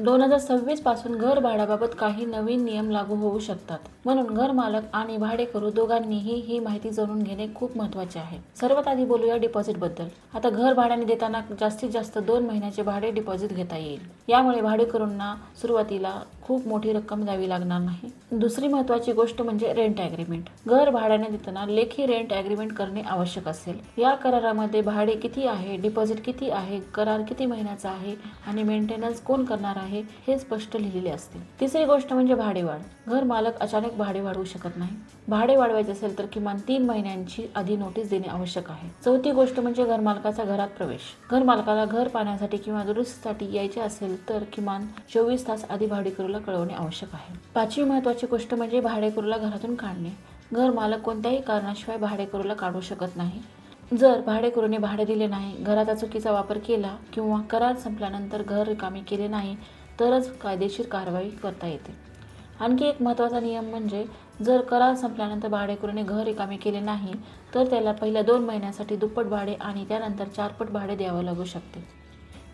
2026 पासून घर भाड्याबाबत काही नवीन नियम लागू होऊ शकतात. म्हणून घर मालक आणि भाडेकरू दोघांनीही ही माहिती जाणून घेणे खूप महत्त्वाचे आहे. सर्वात आधी बोलूया डिपॉझिट बद्दल. आता घर भाड्याने देताना जास्तीत जास्त 2 महिन्याचे भाडे डिपॉझिट घेता येईल. यामुळे भाडेकरूंना सुरुवातीला खूप मोठी रक्कम द्यावी लागणार नाही. दुसरी महत्त्वाची गोष्ट म्हणजे रेंट ॲग्रीमेंट. घर भाड्याने देताना लेखी रेंट ॲग्रीमेंट करणे आवश्यक असेल. या करारामध्ये भाडे किती आहे, डिपॉझिट किती आहे, करार किती महिन्याचा आहे आणि मेंटेनन्स कोण करणार आहे हे स्पष्ट लिहिलेले असते. तिसरी गोष्ट म्हणजे भाडेवाढ. घर मालक अचानक भाडे वाढवू शकत नाही. भाडे वाढवायचे असेल तर किमान 3 महिन्यांची आधी नोटीस देणे आवश्यक आहे. चौथी गोष्ट म्हणजे घर मालकाचा घरात प्रवेश. घर मालकाला घर पाहण्यासाठी किंवा दुरुस्तीसाठी यायचे असेल तर किमान 24 तास आधी भाडेकरूला कळवणे आवश्यक आहे. पाचवी महत्त्वाची गोष्ट म्हणजे भाडेकरूला घरातून काढणे. घर मालक कोणत्याही कारणाशिवाय भाडेकरूला काढू शकत नाही. जर भाडेकरूने भाडे दिले नाही, घराचा चुकीचा वापर केला किंवा करार संपल्यानंतर घर रिकामे केले नाही तरच कायदेशीर कारवाई करता येते. आणखी एक महत्त्वाचा नियम म्हणजे जर करार संपल्यानंतर भाडेकरूने घर रिकामे केले नाही तर त्याला पहिल्या 2 महिन्यासाठी दुप्पट भाडे आणि त्यानंतर 4 पट भाडे द्यावे लागू शकते.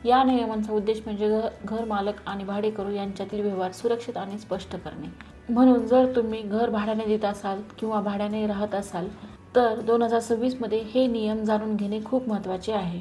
या नियमांचा उद्देश म्हणजे घर मालक आणि भाडेकरू यांच्यातील व्यवहार सुरक्षित आणि स्पष्ट करणे. म्हणून जर तुम्ही घर भाड्याने देत असाल किंवा भाड्याने राहत असाल तर 2026 मध्ये हे नियम जाणून घेणे खूप महत्त्वाचे आहे.